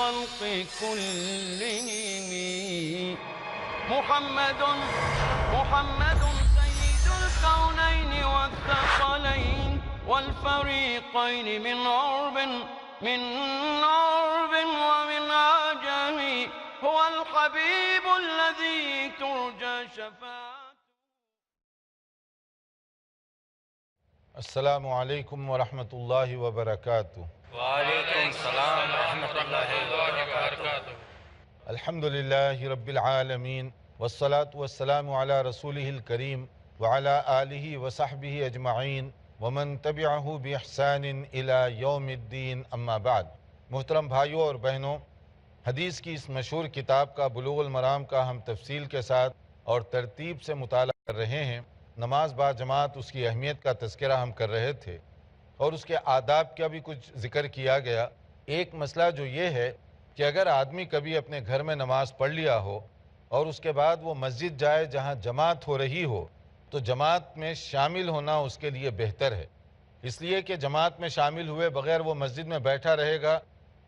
الخلق كلهم محمد سيد الكونين والثقلين والفريقين من عرب ومن عجم هو الحبيب الذي ترجى شفاعته. السلام علیکم ورحمۃ اللہ وبرکاتہ. وعلیکم السلام ورحمۃ اللہ وبرکاتہ. الحمدللہ رب العالمین والصلاة والسلام علی رسولہ الکریم وعلی آلہ وصحبہ اجمعین ومن تبعہ بإحسان الی یوم الدین. اما بعد. محترم بھائیوں اور بہنوں، حدیث کی اس مشہور کتاب کا بلوغ المرام کا ہم تفصیل کے ساتھ اور ترتیب سے مطالعہ کر رہے ہیں. نماز با جماعت، اس کی اہمیت کا تذکرہ ہم کر رہے تھے اور اس کے آداب کا بھی کچھ ذکر کیا گیا. ایک مسئلہ جو یہ ہے کہ اگر آدمی کبھی اپنے گھر میں نماز پڑھ لیا ہو اور اس کے بعد وہ مسجد جائے جہاں جماعت ہو رہی ہو تو جماعت میں شامل ہونا اس کے لیے بہتر ہے، اس لیے کہ جماعت میں شامل ہوئے بغیر وہ مسجد میں بیٹھا رہے گا،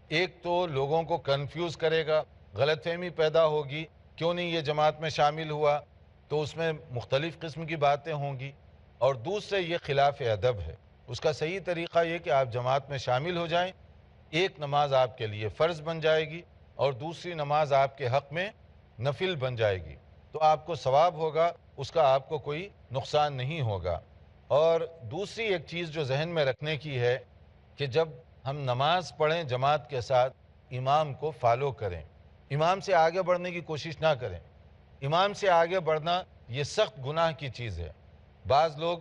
ایک تو لوگوں کو کنفیوز کرے گا، غلط فہمی پیدا ہوگی، کیوں نہیں یہ جماعت میں شامل ہوا، تو اس میں مختلف قسم کی باتیں ہوں گی، اور دوسرے یہ خلاف ادب ہے. اس کا صحیح طریقہ یہ کہ آپ جماعت میں شامل ہو جائیں، ایک نماز آپ کے لیے فرض بن جائے گی اور دوسری نماز آپ کے حق میں نفل بن جائے گی، تو آپ کو ثواب ہوگا، اس کا آپ کو کوئی نقصان نہیں ہوگا. اور دوسری ایک چیز جو ذہن میں رکھنے کی ہے کہ جب ہم نماز پڑھیں جماعت کے ساتھ امام کو فالو کریں، امام سے آگے بڑھنے کی کوشش نہ کریں. امام سے آگے بڑھنا یہ سخت گناہ کی چیز ہے. بعض لوگ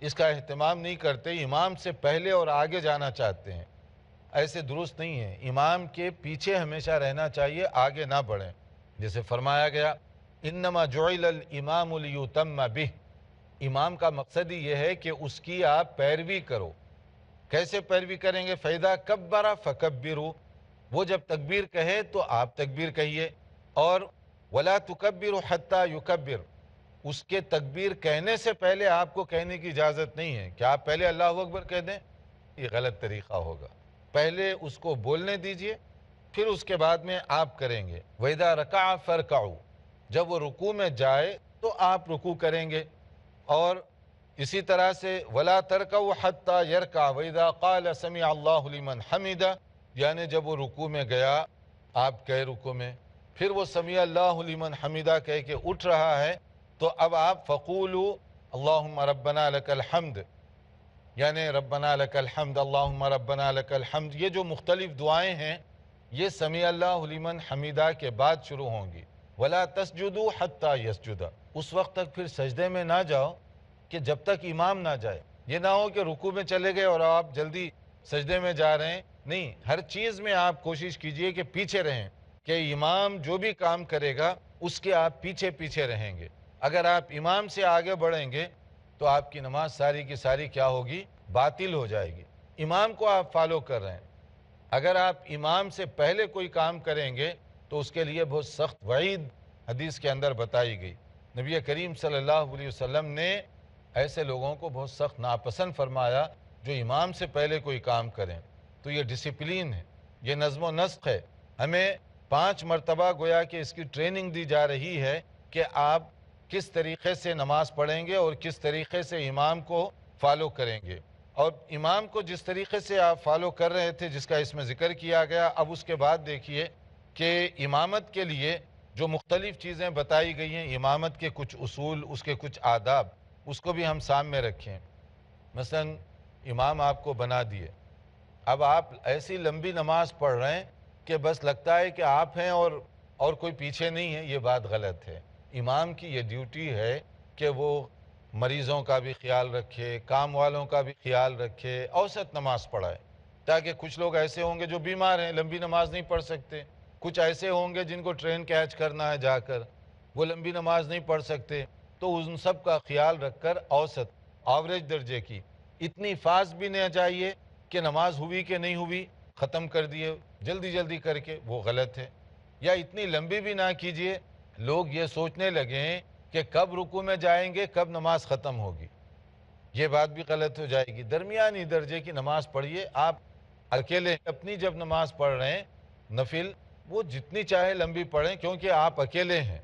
اس کا اہتمام نہیں کرتے، امام سے پہلے اور آگے جانا چاہتے ہیں. ایسے درست نہیں ہے. امام کے پیچھے ہمیشہ رہنا چاہیے، آگے نہ بڑھیں. جیسے فرمایا گیا انما جعل الامام لیتم بہ، امام کا مقصد ہی یہ ہے کہ اس کی آپ پیروی کرو. کیسے پیروی کریں گے؟ فَإِذَا كَبَّرَ فَكَبِّرُوا، وہ جب تکبیر کہے تو آپ تکبیر کہیے، اور وَلَا تُكَبِّرُوا حَتَّى يُكَبِّرُ، اس کے تکبیر کہنے سے پہلے آپ کو کہنے کی اجازت نہیں ہے کہ آپ پہلے اللہ اکبر کہہ دیں، یہ غلط طریقہ ہوگا. پہلے اس کو بولنے دیجئے، پھر اس کے بعد میں آپ کریں گے. وَإِذَا رَكَعَ فَارْكَعُوا، جب وہ رکوع میں جائے تو آپ رکوع کریں گے. اور اسی طرح سے وَلَا تَرْكَعُوا حَتَّى يَرْكَعَ وَإِذَا قَالَ سَمِعَ اللَّهُ لِمَنْ حَمِدَ، یعنی جب وہ رکوع میں گیا، آپ گئے رکوع میں، پھر وہ سمیع اللہ لمن حمیدہ کہہ کے اٹھ رہا ہے، تو اب آپ فقولوا اللہم ربنا لک الحمد، یعنی ربنا لک الحمد، اللہم ربنا لک الحمد، یہ جو مختلف دعائیں ہیں یہ سمیع اللہ لمن حمیدہ کے بعد شروع ہوں گی. ولا تسجدوا حتی یسجد، اس وقت تک پھر سجدے میں نہ جاؤ کہ جب تک امام نہ جائے. یہ نہ ہو کہ رکوع میں چلے گئے اور آپ جلدی سجدے میں جا رہے ہیں. نہیں، ہر چیز میں آپ کوشش کیجئے کہ پیچھے رہیں، کہ امام جو بھی کام کرے گا اس کے آپ پیچھے پیچھے رہیں گے. اگر آپ امام سے آگے بڑھیں گے تو آپ کی نماز ساری کی ساری کیا ہوگی؟ باطل ہو جائے گی. امام کو آپ فالو کر رہے ہیں، اگر آپ امام سے پہلے کوئی کام کریں گے تو اس کے لیے بہت سخت وعید حدیث کے اندر بتائی گئی. نبی کریم صلی اللہ علیہ وسلم نے ایسے لوگوں کو بہت سخت ناپسند فرمایا جو امام سے پہلے کوئی کام کریں. تو یہ ڈسپلین ہے، یہ نظم و نسق ہے. ہمیں 5 مرتبہ گویا کہ اس کی ٹریننگ دی جا رہی ہے کہ آپ کس طریقے سے نماز پڑھیں گے اور کس طریقے سے امام کو فالو کریں گے. اور امام کو جس طریقے سے آپ فالو کر رہے تھے جس کا اس میں ذکر کیا گیا، اب اس کے بعد دیکھیے کہ امامت کے لیے جو مختلف چیزیں بتائی گئی ہیں، امامت کے کچھ اصول، اس کے کچھ آداب، اس کو بھی ہم سامنے رکھیں. مثلا امام آپ کو بنا دیے، اب آپ ایسی لمبی نماز پڑھ رہے ہیں کہ بس لگتا ہے کہ آپ ہیں اور کوئی پیچھے نہیں ہے. یہ بات غلط ہے. امام کی یہ ڈیوٹی ہے کہ وہ مریضوں کا بھی خیال رکھے، کام والوں کا بھی خیال رکھے، اوسط نماز پڑھائے. تاکہ کچھ لوگ ایسے ہوں گے جو بیمار ہیں، لمبی نماز نہیں پڑھ سکتے. کچھ ایسے ہوں گے جن کو ٹرین کیچ کرنا ہے جا کر، وہ لمبی نماز نہیں پڑھ سکتے. تو ان سب کا خیال رکھ کر اوسط، ایوریج درجے کی، اتنی فاسٹ بھی نہیں چاہیے کہ نماز ہوئی کہ نہیں ہوئی ختم کر دیے جلدی جلدی کر کے، وہ غلط ہے. یا اتنی لمبی بھی نہ کیجئے لوگ یہ سوچنے لگیں کہ کب رکوع میں جائیں گے، کب نماز ختم ہوگی. یہ بات بھی غلط ہو جائے گی. درمیانی درجے کی نماز پڑھیے. آپ اکیلے اپنی جب نماز پڑھ رہے ہیں نفل، وہ جتنی چاہے لمبی پڑھیں کیونکہ آپ اکیلے ہیں،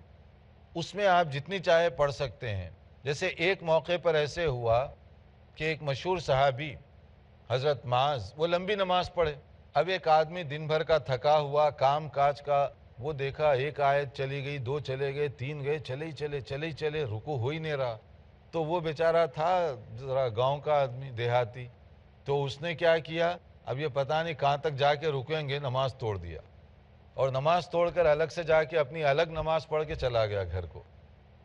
اس میں آپ جتنی چاہے پڑھ سکتے ہیں۔ جیسے ایک موقع پر ایسے ہوا کہ ایک مشہور صحابی حضرت معاذ وہ لمبی نماز پڑھے۔ اب ایک آدمی دن بھر کا تھکا ہوا کام کاج کا، وہ دیکھا ایک آیت چلی گئی، دو چلے گئے، تین گئے، چلے ہی چلے، رکوع ہو ہی نہیں رہا۔ تو وہ بیچارہ تھا ذرا گاؤں کا آدمی، دیہاتی، تو اس نے کیا کیا، اب یہ پتہ نہیں کہاں تک جا کے رکیں گے، نماز توڑ دیا اور نماز توڑ کر الگ سے جا کے اپنی الگ نماز پڑھ کے چلا گیا گھر کو،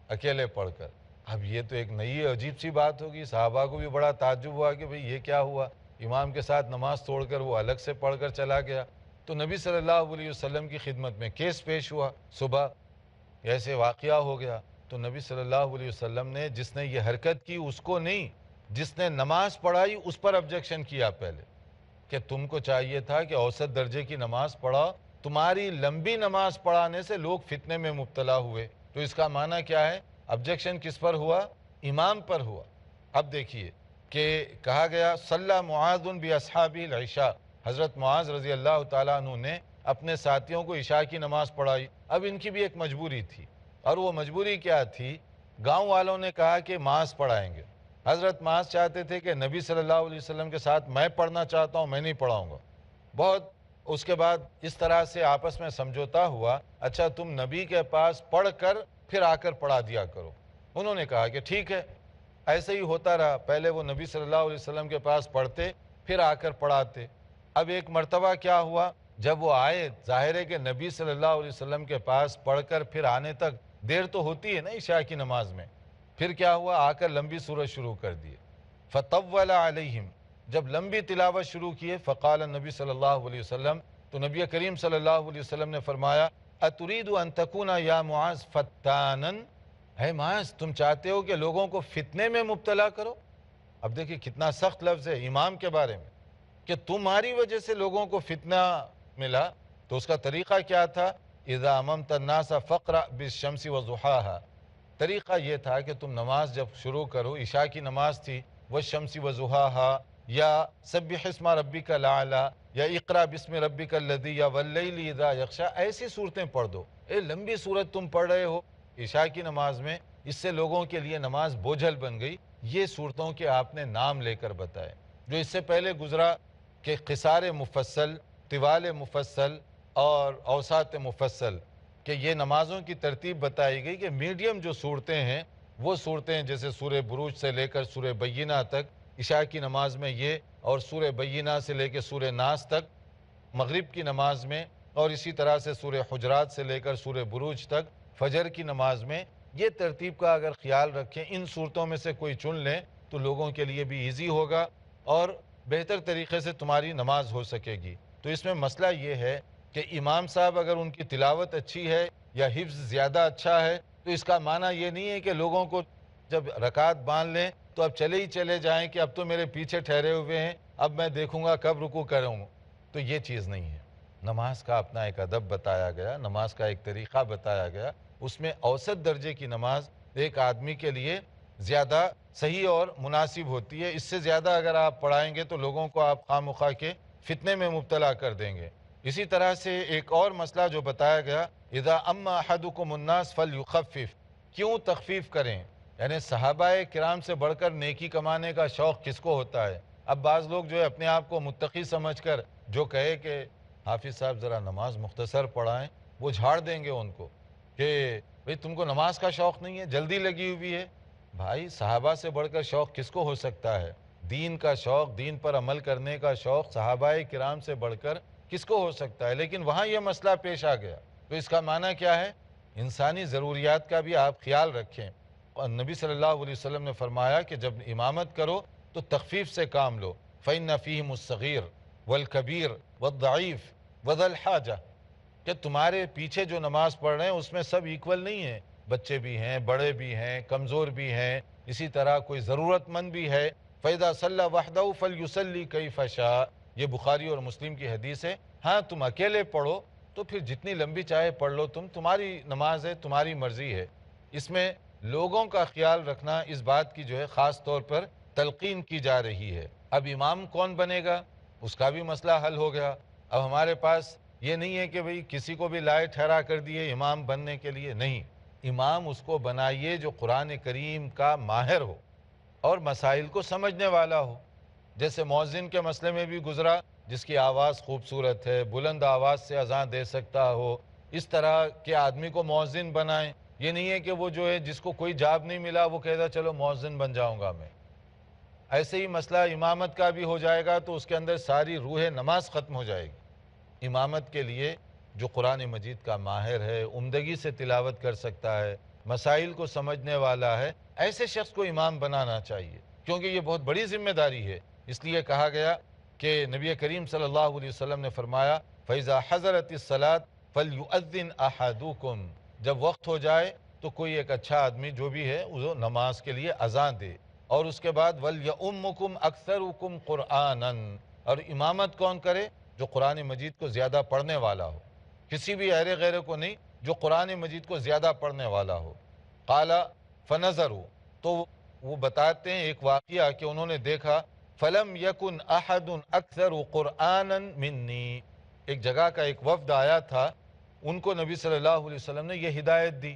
اکیلے پڑھ کر۔ اب یہ تو ایک نئی عجیب سی بات ہوگی، صحابہ کو بھی بڑا تعجب ہوا کہ بھئی یہ کیا ہوا، امام کے ساتھ نماز توڑ کر وہ الگ سے پڑھ کر چلا گیا۔ تو نبی صلی اللہ علیہ وسلم کی خدمت میں کیس پیش ہوا، صبح ایسے واقعہ ہو گیا۔ تو نبی صلی اللہ علیہ وسلم نے جس نے یہ حرکت کی اس کو نہیں، جس نے نماز پڑھائی اس پر آبجیکشن کیا پہلے، کہ تم کو چاہیے تھا کہ اوسط درجے کی نماز پڑھاؤ، تمہاری لمبی نماز پڑھانے سے لوگ فتنے میں مبتلا ہوئے۔ تو اس کا معنی کیا ہے، آبجیکشن کس پر ہوا، امام پر ہوا۔ اب دیکھیے کہ کہا گیا صلی معاذ باصحابہ العشاء، حضرت معاذ رضی اللہ تعالیٰ عنہ نے اپنے ساتھیوں کو عشاء کی نماز پڑھائی۔ اب ان کی بھی ایک مجبوری تھی، اور وہ مجبوری کیا تھی، گاؤں والوں نے کہا کہ معاذ پڑھائیں گے۔ حضرت معاذ چاہتے تھے کہ نبی صلی اللہ علیہ وسلم کے ساتھ میں پڑھنا چاہتا ہوں، میں نہیں پڑھاؤں گا۔ بہت اس کے بعد اس طرح سے آپس میں سمجھوتا ہوا، اچھا تم نبی کے پاس پڑھ کر پھر آ کر پڑھا دیا کرو۔ انہوں نے کہا کہ ٹھیک ہے۔ ایسے ہی ہوتا رہا، پہلے وہ نبی صلی اللہ علیہ وسلم کے پاس پڑھتے پھر آ کر پڑھاتے۔ اب ایک مرتبہ کیا ہوا، جب وہ آئے، ظاہر ہے کہ نبی صلی اللہ علیہ وسلم کے پاس پڑھ کر پھر آنے تک دیر تو ہوتی ہے نا عشاء کی نماز میں، پھر کیا ہوا، آ کر لمبی سورت شروع کر دیے۔ فطول علیہم، جب لمبی تلاوت شروع کیے، فقال نبی صلی اللہ علیہ وسلم، تو نبی کریم صلی اللہ علیہ وسلم نے فرمایا، اترید ان تکون یا معاذ فتانا، ہے معاذ تم چاہتے ہو کہ لوگوں کو فتنے میں مبتلا کرو؟ اب دیکھیں کتنا سخت لفظ ہے امام کے بارے میں، کہ تمہاری وجہ سے لوگوں کو فتنہ ملا۔ تو اس کا طریقہ کیا تھا، اذا اممت الناس فقرأ بالشمس وضحاها، طریقہ یہ تھا کہ تم نماز جب شروع کرو، عشاء کی نماز تھی، والشمس وضحاها یا سبح اسم ربک الاعلی یا اقرأ بسم ربک الذی یا واللیل اذا یغشی، ایسی صورتیں پڑھ دو۔ لمبی صورت تم پڑھ رہے ہو عشاء کی نماز میں، اس سے لوگوں کے لیے نماز بوجھل بن گئی۔ یہ صورتوں کے آپ نے نام لے کر بتائے، جو اس سے پہلے گزرا کہ قصار مفصل، طوال مفصل اور اوساط مفصل، کہ یہ نمازوں کی ترتیب بتائی گئی کہ میڈیم جو صورتیں ہیں وہ صورتیں جیسے سورہ بروج سے لے کر سورہ بینہ تک عشاء کی نماز میں یہ، اور سورہ بینہ سے لے کے سورہ ناس تک مغرب کی نماز میں، اور اسی طرح سے سورہ حجرات سے لے کر سورہ بروج تک فجر کی نماز میں، یہ ترتیب کا اگر خیال رکھیں، ان صورتوں میں سے کوئی چن لیں تو لوگوں کے لیے بھی ایزی ہوگا اور بہتر طریقے سے تمہاری نماز ہو سکے گی۔ تو اس میں مسئلہ یہ ہے کہ امام صاحب اگر ان کی تلاوت اچھی ہے یا حفظ زیادہ اچھا ہے، تو اس کا معنی یہ نہیں ہے کہ لوگوں کو جب رکعت باندھ لیں تو اب چلے ہی چلے جائیں کہ اب تو میرے پیچھے ٹھہرے ہوئے ہیں، اب میں دیکھوں گا کب رکوع کروں۔ تو یہ چیز نہیں ہے۔ نماز کا اپنا ایک ادب بتایا گیا، نماز کا ایک طریقہ بتایا گیا، اس میں اوسط درجے کی نماز ایک آدمی کے لیے زیادہ صحیح اور مناسب ہوتی ہے۔ اس سے زیادہ اگر آپ پڑھائیں گے تو لوگوں کو آپ خواہ مخواہ کے فتنے میں مبتلا کر دیں گے۔ اسی طرح سے ایک اور مسئلہ جو بتایا گیا، اذا اما احدکم الناس فلیخفف، کیوں تخفیف کریں؟ یعنی صحابہ کرام سے بڑھ کر نیکی کمانے کا شوق کس کو ہوتا ہے؟ اب بعض لوگ جو ہے اپنے آپ کو متقی سمجھ کر جو کہے کہ حافظ صاحب ذرا نماز مختصر پڑھائیں، وہ جھاڑ دیں گے ان کو کہ بھئی تم کو نماز کا شوق نہیں ہے، جلدی لگی ہوئی ہے۔ بھائی صحابہ سے بڑھ کر شوق کس کو ہو سکتا ہے؟ دین کا شوق، دین پر عمل کرنے کا شوق صحابہ کرام سے بڑھ کر کس کو ہو سکتا ہے؟ لیکن وہاں یہ مسئلہ پیش آ گیا، تو اس کا معنی کیا ہے؟ انسانی ضروریات کا بھی آپ خیال رکھیں۔ اور نبی صلی اللہ علیہ وسلم نے فرمایا کہ جب امامت کرو تو تخفیف سے کام لو، فَإِنَّ فِيهِمُ الصَّغِيرَ وَالْكَبِيرَ وَالضَّعِيفَ وَذَا الْحَاجَةِ، کہ تمہارے پیچھے جو نماز پڑھ رہے ہیں اس میں سب ایکول نہیں ہیں، بچے بھی ہیں، بڑے بھی ہیں، کمزور بھی ہیں، اسی طرح کوئی ضرورت مند بھی ہے۔ فَإِذَا صَلَّى وَحْدَهُ فَلْيُصَلِّ كَيْفَ شَاءَ، یہ بخاری اور مسلم کی حدیث ہے۔ ہاں تم اکیلے پڑھو تو پھر جتنی لمبی چاہے پڑھ لو، تمہاری نماز ہے، تمہاری مرضی ہے۔ اس میں لوگوں کا خیال رکھنا، اس بات کی جو ہے خاص طور پر تلقین کی جا رہی ہے۔ اب امام کون بنے گا، اس کا بھی مسئلہ حل ہو گیا۔ اب ہمارے پاس یہ نہیں ہے کہ بھئی کسی کو بھی لائے ٹھہرا کر دیے امام بننے کے لیے، نہیں، امام اس کو بنائیے جو قرآن کریم کا ماہر ہو اور مسائل کو سمجھنے والا ہو۔ جیسے مؤذن کے مسئلے میں بھی گزرا، جس کی آواز خوبصورت ہے، بلند آواز سے اذان دے سکتا ہو، اس طرح کے آدمی کو مؤذن بنائیں۔ یہ نہیں ہے کہ وہ جو ہے جس کو کوئی جاب نہیں ملا وہ کہتا چلو مؤذن بن جاؤں گا میں۔ ایسے ہی مسئلہ امامت کا بھی ہو جائے گا تو اس کے اندر ساری روح نماز ختم ہو جائے گی۔ امامت کے لیے جو قرآن مجید کا ماہر ہے، عمدگی سے تلاوت کر سکتا ہے، مسائل کو سمجھنے والا ہے، ایسے شخص کو امام بنانا چاہیے، کیونکہ یہ بہت بڑی ذمہ داری ہے۔ اس لیے کہا گیا کہ نبی کریم صلی اللہ علیہ وسلم نے فرمایا فَإِذَا حَضَرَتِ الصَّلَاةُ فَلْيُؤَذِّنْ أَحَدُكُمْ، جب وقت ہو جائے تو کوئی ایک اچھا آدمی جو بھی ہے وہ نماز کے لیے اذان دے، اور اس کے بعد وَلْيَؤُمُّكُمْ أَكْثَرُكُمْ قُرْآنًا، اور امامت کون کرے؟ جو قرآن مجید کو زیادہ پڑھنے والا ہو، کسی بھی ایرے غیرے کو نہیں، جو قرآن مجید کو زیادہ پڑھنے والا ہو۔ قال فنظروا، تو وہ بتاتے ہیں ایک واقعہ کہ انہوں نے دیکھا فلم یکن احد اکثر قرآنا منی، ایک جگہ کا ایک وفد آیا تھا، ان کو نبی صلی اللہ علیہ وسلم نے یہ ہدایت دی۔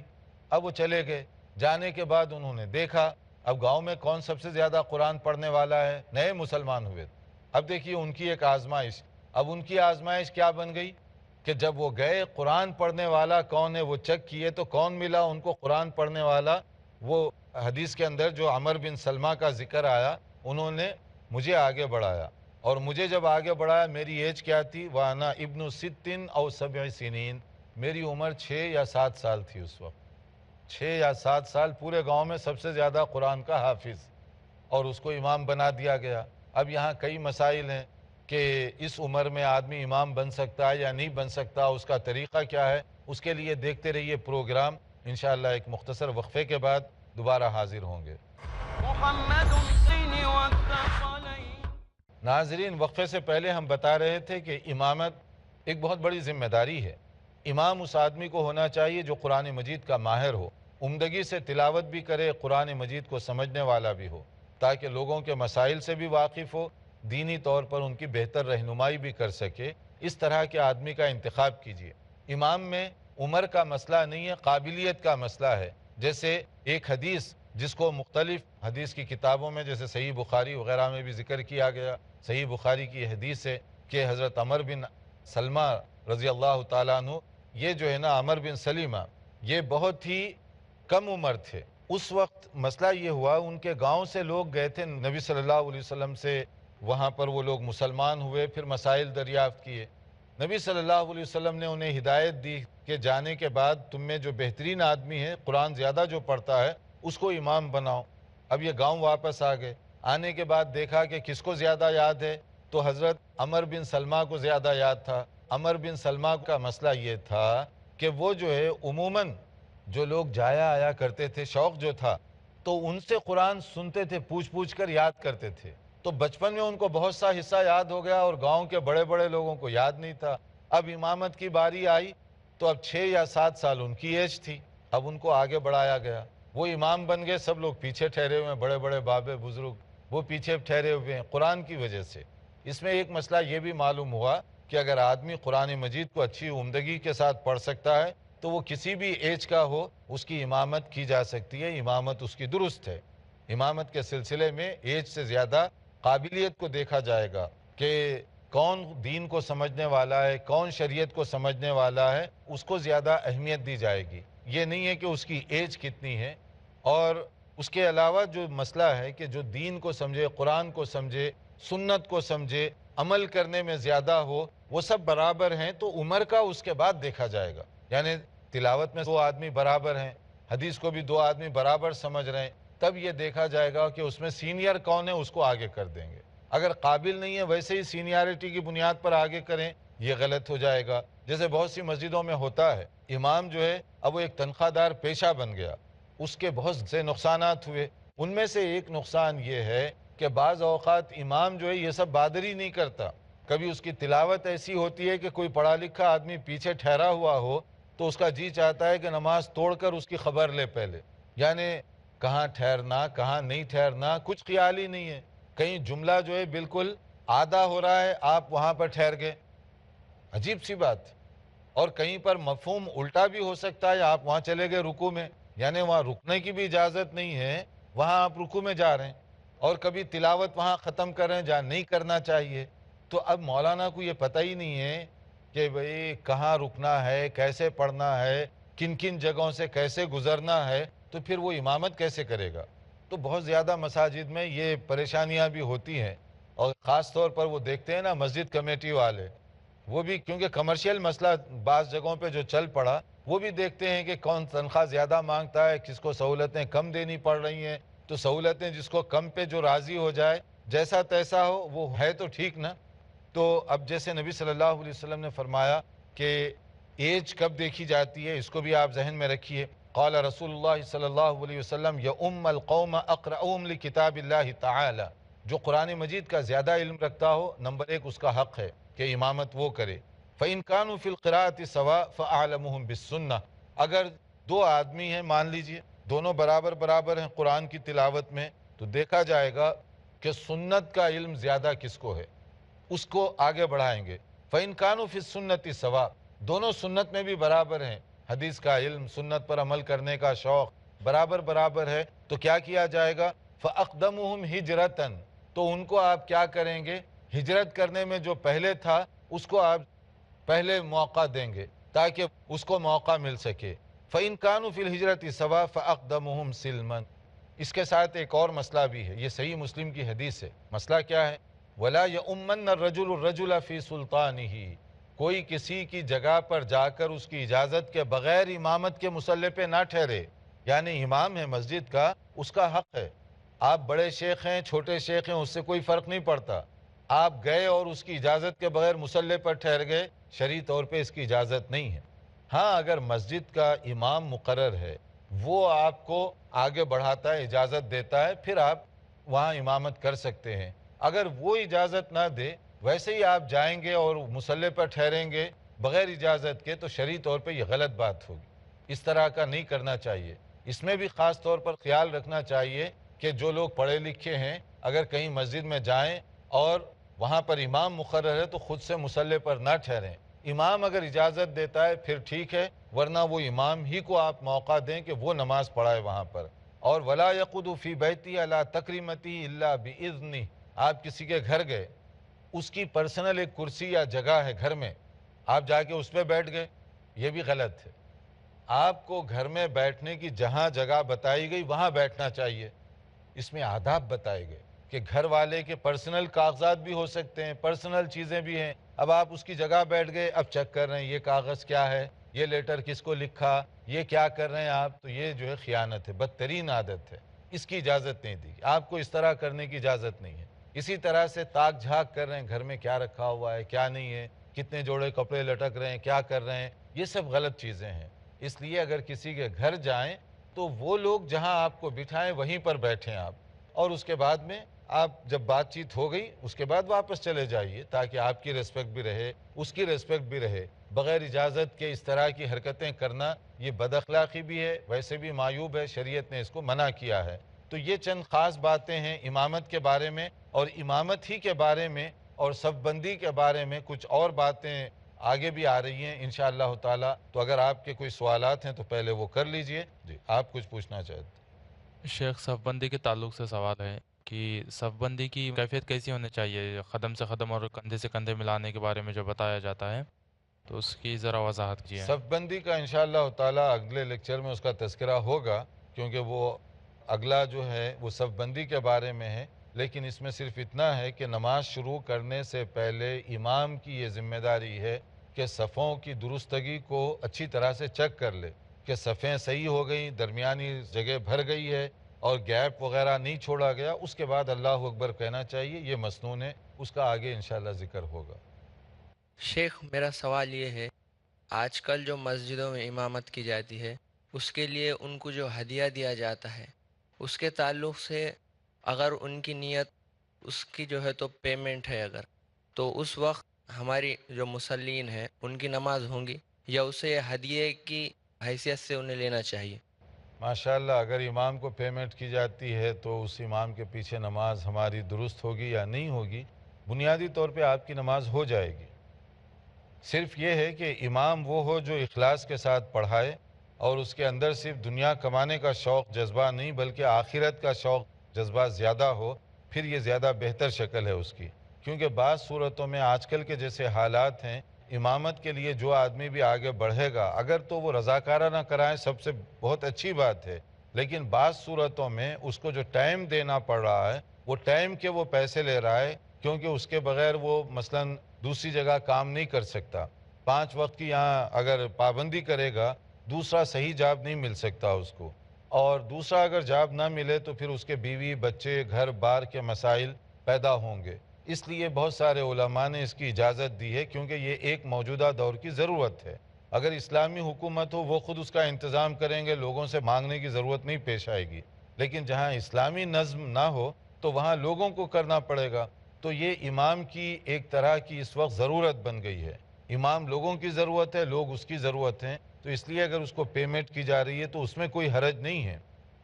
اب وہ چلے گئے، جانے کے بعد انہوں نے دیکھا اب گاؤں میں کون سب سے زیادہ قرآن پڑھنے والا ہے، نئے مسلمان ہوئے۔ اب دیکھیے ان کی ایک آزمائش، اب ان کی آزمائش کیا بن گئی کہ جب وہ گئے قرآن پڑھنے والا کون ہے وہ چیک کیے تو کون ملا ان کو قرآن پڑھنے والا؟ وہ حدیث کے اندر جو عمر بن سلمہ کا ذکر آیا، انہوں نے مجھے آگے بڑھایا، اور مجھے جب آگے بڑھایا میری ایج کیا تھی؟ وَأَنَا ابن سِتٍ أَوْ سَبْعِ سِنِينَ، میری عمر 6 یا 7 سال تھی اس وقت۔ 6 یا 7 سال، پورے گاؤں میں سب سے زیادہ قرآن کا حافظ، اور اس کو امام بنا دیا گیا۔ اب یہاں کئی مسائل ہیں کہ اس عمر میں آدمی امام بن سکتا ہے یا نہیں بن سکتا، اس کا طریقہ کیا ہے، اس کے لیے دیکھتے رہیے پروگرام، انشاءاللہ ایک مختصر وقفے کے بعد دوبارہ حاضر ہوں گے۔ محمد الصين والثقلين. ناظرین، وقفے سے پہلے ہم بتا رہے تھے کہ امامت ایک بہت بڑی ذمہ داری ہے۔ امام اس آدمی کو ہونا چاہیے جو قرآن مجید کا ماہر ہو، عمدگی سے تلاوت بھی کرے، قرآن مجید کو سمجھنے والا بھی ہو، تاکہ لوگوں کے مسائل سے بھی واقف ہو، دینی طور پر ان کی بہتر رہنمائی بھی کر سکے۔ اس طرح کے آدمی کا انتخاب کیجیے۔ امام میں عمر کا مسئلہ نہیں ہے، قابلیت کا مسئلہ ہے۔ جیسے ایک حدیث جس کو مختلف حدیث کی کتابوں میں جیسے صحیح بخاری وغیرہ میں بھی ذکر کیا گیا، صحیح بخاری کی حدیث ہے کہ حضرت عمر بن سلمہ رضی اللہ تعالیٰ عنہ، یہ جو ہے نا عمر بن سلیمہ، یہ بہت ہی کم عمر تھے۔ اس وقت مسئلہ یہ ہوا، ان کے گاؤں سے لوگ گئے تھے نبی صلی اللہ علیہ وسلم سے، وہاں پر وہ لوگ مسلمان ہوئے، پھر مسائل دریافت کیے۔ نبی صلی اللہ علیہ وسلم نے انہیں ہدایت دی کہ جانے کے بعد تم میں جو بہترین آدمی ہے، قرآن زیادہ جو پڑھتا ہے، اس کو امام بناؤ۔ اب یہ گاؤں واپس آ گئے، آنے کے بعد دیکھا کہ کس کو زیادہ یاد ہے، تو حضرت عمر بن سلمہ کو زیادہ یاد تھا۔ عمر بن سلمہ کا مسئلہ یہ تھا کہ وہ جو ہے عموماً جو لوگ جایا آیا کرتے تھے، شوق جو تھا، تو ان سے قرآن سنتے تھے، پوچھ کر یاد کرتے تھے، تو بچپن میں ان کو بہت سا حصہ یاد ہو گیا اور گاؤں کے بڑے بڑے لوگوں کو یاد نہیں تھا۔ اب امامت کی باری آئی تو اب 6 یا 7 سال ان کی ایج تھی، اب ان کو آگے بڑھایا گیا، وہ امام بن گئے، سب لوگ پیچھے ٹھہرے ہوئے ہیں، بڑے بڑے بابے بزرگ وہ پیچھے ٹھہرے ہوئے ہیں قرآن کی وجہ سے۔ اس میں ایک مسئلہ یہ بھی معلوم ہوا کہ اگر آدمی قرآن مجید کو اچھی عمدگی کے ساتھ پڑھ سکتا ہے تو وہ کسی بھی ایج کا ہو، اس کی امامت کی جا سکتی ہے، امامت اس کی درست ہے۔ امامت کے سلسلے میں ایج سے زیادہ قابلیت کو دیکھا جائے گا کہ کون دین کو سمجھنے والا ہے، کون شریعت کو سمجھنے والا ہے، اس کو زیادہ اہمیت دی جائے گی۔ یہ نہیں ہے کہ اس کی ایج کتنی ہے۔ اور اس کے علاوہ جو مسئلہ ہے کہ جو دین کو سمجھے، قرآن کو سمجھے، سنت کو سمجھے، عمل کرنے میں زیادہ ہو، وہ سب برابر ہیں، تو عمر کا اس کے بعد دیکھا جائے گا۔ یعنی تلاوت میں 2 آدمی برابر ہیں، حدیث کو بھی 2 آدمی برابر سمجھ رہے ہیں، تب یہ دیکھا جائے گا کہ اس میں سینئر کون ہے، اس کو آگے کر دیں گے۔ اگر قابل نہیں ہے ویسے ہی سینیارٹی کی بنیاد پر آگے کریں، یہ غلط ہو جائے گا۔ جیسے بہت سی مسجدوں میں ہوتا ہے، امام جو ہے اب وہ ایک تنخواہ دار پیشہ بن گیا، اس کے بہت سے نقصانات ہوئے۔ ان میں سے ایک نقصان یہ ہے کہ بعض اوقات امام جو ہے یہ سب بادری نہیں کرتا، کبھی اس کی تلاوت ایسی ہوتی ہے کہ کوئی پڑھا لکھا آدمی پیچھے ٹھہرا ہوا ہو تو اس کا جی چاہتا ہے کہ نماز توڑ کر اس کی خبر لے پہلے، یعنی کہاں ٹھہرنا کہاں نہیں ٹھہرنا کچھ خیال ہی نہیں ہے۔ کہیں جملہ جو ہے بالکل آدھا ہو رہا ہے، آپ وہاں پر ٹھہر گئے، عجیب سی بات. اور کہیں پر مفہوم الٹا بھی ہو سکتا ہے, آپ وہاں چلے گئے رکوع میں, یعنی وہاں رکنے کی بھی اجازت نہیں ہے, وہاں آپ رکوع میں جا رہے ہیں, اور کبھی تلاوت وہاں ختم کر رہے ہیں جہاں نہیں کرنا چاہیے. تو اب مولانا کو یہ پتہ ہی نہیں ہے کہ بھئی کہاں رکنا ہے, کیسے پڑھنا ہے, کن کن جگہوں سے کیسے گزرنا ہے, تو پھر وہ امامت کیسے کرے گا. تو بہت زیادہ مساجد میں یہ پریشانیاں بھی ہوتی ہیں, اور خاص طور پر وہ دیکھتے ہیں نا مسجد کمیٹی والے, وہ بھی کیونکہ کمرشل مسئلہ بعض جگہوں پہ جو چل پڑا, وہ بھی دیکھتے ہیں کہ کون تنخواہ زیادہ مانگتا ہے, کس کو سہولتیں کم دینی پڑ رہی ہیں, تو سہولتیں جس کو کم پہ جو راضی ہو جائے, جیسا تیسا ہو, وہ ہے تو ٹھیک نا. تو اب جیسے نبی صلی اللہ علیہ وسلم نے فرمایا کہ ایج کب دیکھی جاتی ہے, اس کو بھی آپ ذہن میں رکھیے. قال رسول اللہ صلی اللہ علیہ وسلم یؤم القوم اقرؤہم لکتاب اللہ تعالی, جو قرآن مجید کا زیادہ علم رکھتا ہو, نمبر 1 اس کا حق ہے کہ امامت وہ کرے. فَإِن كَانُوا فِي الْقِرَاءَةِ سَوَاءً فَأَعْلَمُهُمْ بِالسُّنَّةِ, اگر دو آدمی ہیں, مان لیجئے دونوں برابر ہیں قرآن کی تلاوت میں, تو دیکھا جائے گا کہ سنت کا علم زیادہ کس کو ہے, اس کو آگے بڑھائیں گے. فَإِن كَانُوا فِي السُّنَّةِ سَوَاءً, دونوں سنت میں بھی برابر ہیں, حدیث کا علم, سنت پر عمل کرنے کا شوق برابر ہے, تو کیا کیا جائے گا. فَأَقْدَمُهُمْ ہجرتاً, تو ان کو آپ کیا کریں گے, ہجرت کرنے میں جو پہلے تھا اس کو آپ پہلے موقع دیں گے تاکہ اس کو موقع مل سکے. فَإِن كَانُوا فِي الْهِجْرَةِ سَوَاءً فَأَقْدَمُهُمْ سِلْمًا. اس کے ساتھ ایک اور مسئلہ بھی ہے, یہ صحیح مسلم کی حدیث ہے. مسئلہ کیا ہے, وَلَا يَؤُمَّنَّ الرَّجُلُ الرَّجُلَ فِي سُلْطَانِهِ, کوئی کسی کی جگہ پر جا کر اس کی اجازت کے بغیر امامت کے مصلی پہ نہ ٹھہرے. یعنی امام ہے مسجد کا, اس کا حق ہے, آپ بڑے شیخ ہیں چھوٹے شیخ ہیں, اس سے کوئی فرق نہیں پڑتا, آپ گئے اور اس کی اجازت کے بغیر مصلی پر ٹھہر گئے, شرعی طور پہ اس کی اجازت نہیں ہے. ہاں اگر مسجد کا امام مقرر ہے, وہ آپ کو آگے بڑھاتا ہے, اجازت دیتا ہے, پھر آپ وہاں امامت کر سکتے ہیں. اگر وہ اجازت نہ دے, ویسے ہی آپ جائیں گے اور مصلی پر ٹھہریں گے بغیر اجازت کے, تو شرعی طور پہ یہ غلط بات ہوگی. اس طرح کا نہیں کرنا چاہیے. اس میں بھی خاص طور پر خیال رکھنا چاہیے کہ جو لوگ پڑھے لکھے ہیں, اگر کہیں مسجد میں جائیں اور وہاں پر امام مقرر ہے, تو خود سے مصلی پر نہ ٹھہریں. امام اگر اجازت دیتا ہے پھر ٹھیک ہے, ورنہ وہ امام ہی کو آپ موقع دیں کہ وہ نماز پڑھائے وہاں پر. اور وَلَا يَقُدُ فِي بَيْتِهِ عَلَىٰ تَكْرِيمَتِهِ إِلَّا بِإِذْنِهِ, آپ کسی کے گھر گئے, اس کی پرسنل ایک کرسی یا جگہ ہے گھر میں, آپ جا کے اس پہ بیٹھ گئے, یہ بھی غلط ہے. آپ کو گھر میں بیٹھنے کی جہاں جگہ بتائی گئی وہاں بیٹھنا چاہیے. اس میں آداب بتائے گئے کہ گھر والے کے پرسنل کاغذات بھی ہو سکتے ہیں, پرسنل چیزیں بھی ہیں. اب آپ اس کی جگہ بیٹھ گئے, اب چیک کر رہے ہیں یہ کاغذ کیا ہے, یہ لیٹر کس کو لکھا, یہ کیا کر رہے ہیں آپ, تو یہ جو ہے خیانت ہے, بدترین عادت ہے, اس کی اجازت نہیں دی. آپ کو اس طرح کرنے کی اجازت نہیں ہے. اسی طرح سے تاک جھاک کر رہے ہیں, گھر میں کیا رکھا ہوا ہے کیا نہیں ہے, کتنے جوڑے کپڑے لٹک رہے ہیں, کیا کر رہے ہیں, یہ سب غلط چیزیں ہیں. اس لیے اگر کسی کے گھر جائیں تو وہ لوگ جہاں آپ کو بٹھائیں وہیں پر بیٹھیں آپ, اور اس کے بعد میں آپ جب بات چیت ہو گئی اس کے بعد واپس چلے جائیے, تاکہ آپ کی ریسپیکٹ بھی رہے, اس کی ریسپیکٹ بھی رہے. بغیر اجازت کے اس طرح کی حرکتیں کرنا یہ بد اخلاقی بھی ہے, ویسے بھی معیوب ہے, شریعت نے اس کو منع کیا ہے. تو یہ چند خاص باتیں ہیں امامت کے بارے میں, اور امامت ہی کے بارے میں اور صف بندی کے بارے میں کچھ اور باتیں آگے بھی آ رہی ہیں انشاءاللہ تعالی. تو اگر آپ کے کوئی سوالات ہیں تو پہلے وہ کر لیجئے. جی آپ کچھ پوچھنا چاہتے ہیں؟ شیخ صف بندی کے تعلق سے سوال ہے کہ صف بندی کی کیفیت کیسی ہونی چاہیے, قدم سے قدم اور کندھے سے کندھے ملانے کے بارے میں جو بتایا جاتا ہے, تو اس کی ذرا وضاحت کیجیے. صف بندی کا انشاءاللہ تعالی اگلے لیکچر میں اس کا تذکرہ ہوگا, کیونکہ وہ اگلا جو ہے وہ صف بندی کے بارے میں ہے. لیکن اس میں صرف اتنا ہے کہ نماز شروع کرنے سے پہلے امام کی یہ ذمہ داری ہے کہ صفوں کی درستگی کو اچھی طرح سے چیک کر لے کہ صفیں صحیح ہو گئیں, درمیانی جگہ بھر گئی ہے اور گیپ وغیرہ نہیں چھوڑا گیا. اس کے بعد اللہ اکبر کہنا چاہیے. یہ مسنون ہے, اس کا آگے انشاءاللہ ذکر ہوگا. شیخ میرا سوال یہ ہے, آج کل جو مسجدوں میں امامت کی جاتی ہے اس کے لیے ان کو جو ہدیہ دیا جاتا ہے, اس کے تعلق سے اگر ان کی نیت اس کی جو ہے تو پیمنٹ ہے, اگر تو اس وقت ہماری جو مصلین ہیں ان کی نماز ہوں گی, یا اسے ہدیے کی حیثیت سے انہیں لینا چاہیے؟ ماشاءاللہ اگر امام کو پیمنٹ کی جاتی ہے تو اس امام کے پیچھے نماز ہماری درست ہوگی یا نہیں ہوگی, بنیادی طور پہ آپ کی نماز ہو جائے گی. صرف یہ ہے کہ امام وہ ہو جو اخلاص کے ساتھ پڑھائے اور اس کے اندر صرف دنیا کمانے کا شوق جذبہ نہیں بلکہ آخرت کا شوق جذبہ زیادہ ہو، پھر یہ زیادہ بہتر شکل ہے اس کی. کیونکہ بعض صورتوں میں آج کل کے جیسے حالات ہیں، امامت کے لیے جو آدمی بھی آگے بڑھے گا اگر تو وہ رضاکارانہ کرائیں سب سے بہت اچھی بات ہے، لیکن بعض صورتوں میں اس کو جو ٹائم دینا پڑ رہا ہے وہ ٹائم کے وہ پیسے لے رہا ہے، کیونکہ اس کے بغیر وہ مثلاً دوسری جگہ کام نہیں کر سکتا. 5 وقت کی یہاں اگر پابندی کرے گا دوسرا صحیح جاب نہیں مل سکتا اس کو، اور دوسرا اگر جاب نہ ملے تو پھر اس کے بیوی بچے گھر بار کے مسائل پیدا ہوں گے. اس لیے بہت سارے علماء نے اس کی اجازت دی ہے، کیونکہ یہ ایک موجودہ دور کی ضرورت ہے. اگر اسلامی حکومت ہو وہ خود اس کا انتظام کریں گے، لوگوں سے مانگنے کی ضرورت نہیں پیش آئے گی. لیکن جہاں اسلامی نظم نہ ہو تو وہاں لوگوں کو کرنا پڑے گا. تو یہ امام کی ایک طرح کی اس وقت ضرورت بن گئی ہے. امام لوگوں کی ضرورت ہے، لوگ اس کی ضرورت ہیں، تو اس لیے اگر اس کو پیمنٹ کی جا رہی ہے تو اس میں کوئی حرج نہیں ہے.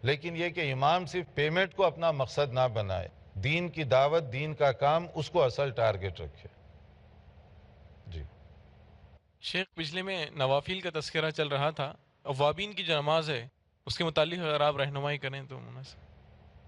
لیکن یہ کہ امام صرف پیمنٹ کو اپنا مقصد نہ بنائے، دین کی دعوت، دین کا کام، اس کو اصل ٹارگٹ رکھے. جی شیخ، پچھلے میں نوافل کا تذکرہ چل رہا تھا، اوابین کی جو نماز ہے اس کے متعلق اگر آپ رہنمائی کریں تو مناسب.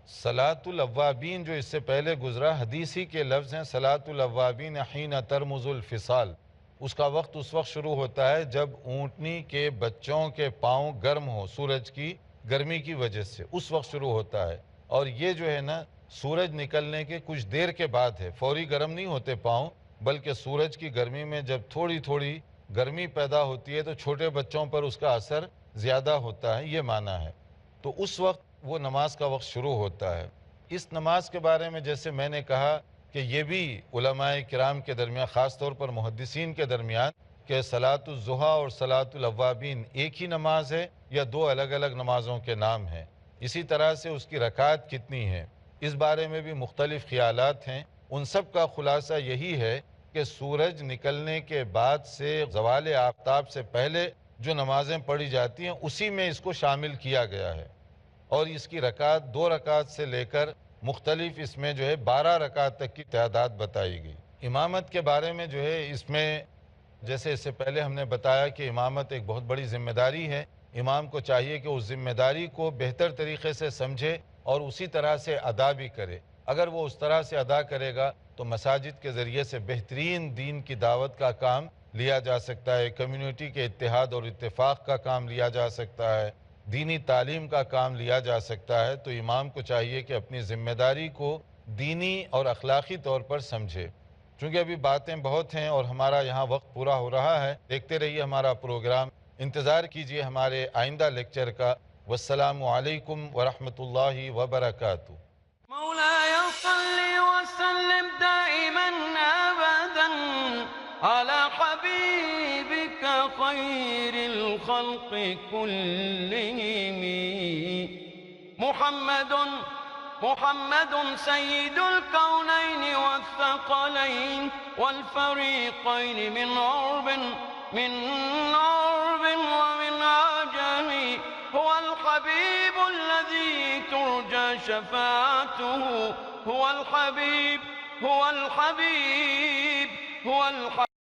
صلاۃ الاوابین جو اس سے پہلے گزرا، حدیثی کے لفظ ہیں صلاۃ الاوابین حین ترمز الفصال. اس کا وقت اس وقت شروع ہوتا ہے جب اونٹنی کے بچوں کے پاؤں گرم ہو سورج کی گرمی کی وجہ سے، اس وقت شروع ہوتا ہے. اور یہ جو ہے نا سورج نکلنے کے کچھ دیر کے بعد ہے، فوری گرم نہیں ہوتے پاؤں، بلکہ سورج کی گرمی میں جب تھوڑی تھوڑی گرمی پیدا ہوتی ہے تو چھوٹے بچوں پر اس کا اثر زیادہ ہوتا ہے، یہ معنی ہے. تو اس وقت وہ نماز کا وقت شروع ہوتا ہے. اس نماز کے بارے میں جیسے میں نے کہا کہ یہ بھی علماء کرام کے درمیان، خاص طور پر محدثین کے درمیان، کہ صلاۃ الضحیٰ اور صلاۃ الاوابین ایک ہی نماز ہے یا دو الگ الگ نمازوں کے نام ہیں. اسی طرح سے اس کی رکعت کتنی ہے، اس بارے میں بھی مختلف خیالات ہیں. ان سب کا خلاصہ یہی ہے کہ سورج نکلنے کے بعد سے زوال آفتاب سے پہلے جو نمازیں پڑھی جاتی ہیں اسی میں اس کو شامل کیا گیا ہے. اور اس کی رکعت 2 رکعت سے لے کر مختلف اس میں جو ہے 12 رکعت تک کی تعداد بتائی گئی. امامت کے بارے میں جو ہے اس میں جیسے اس سے پہلے ہم نے بتایا کہ امامت ایک بہت بڑی ذمہ داری ہے. امام کو چاہیے کہ اس ذمہ داری کو بہتر طریقے سے سمجھے اور اسی طرح سے ادا بھی کرے. اگر وہ اس طرح سے ادا کرے گا تو مساجد کے ذریعے سے بہترین دین کی دعوت کا کام لیا جا سکتا ہے، کمیونٹی کے اتحاد اور اتفاق کا کام لیا جا سکتا ہے، دینی تعلیم کا کام لیا جا سکتا ہے. تو امام کو چاہیے کہ اپنی ذمہ داری کو دینی اور اخلاقی طور پر سمجھے. چونکہ ابھی باتیں بہت ہیں اور ہمارا یہاں وقت پورا ہو رہا ہے، دیکھتے رہیے ہمارا پروگرام، انتظار کیجیے ہمارے آئندہ لیکچر کا. والسلام علیکم ورحمۃ اللہ وبرکاتہ. مولاي صل وسلم دائما أبدا على حبيبك خير الخلق كلهم محمد سيد الكونين والثقلين والفريقين من عرب ومن عجم. هو الحبيب الذي ترجى شفاعته، هو الحبيب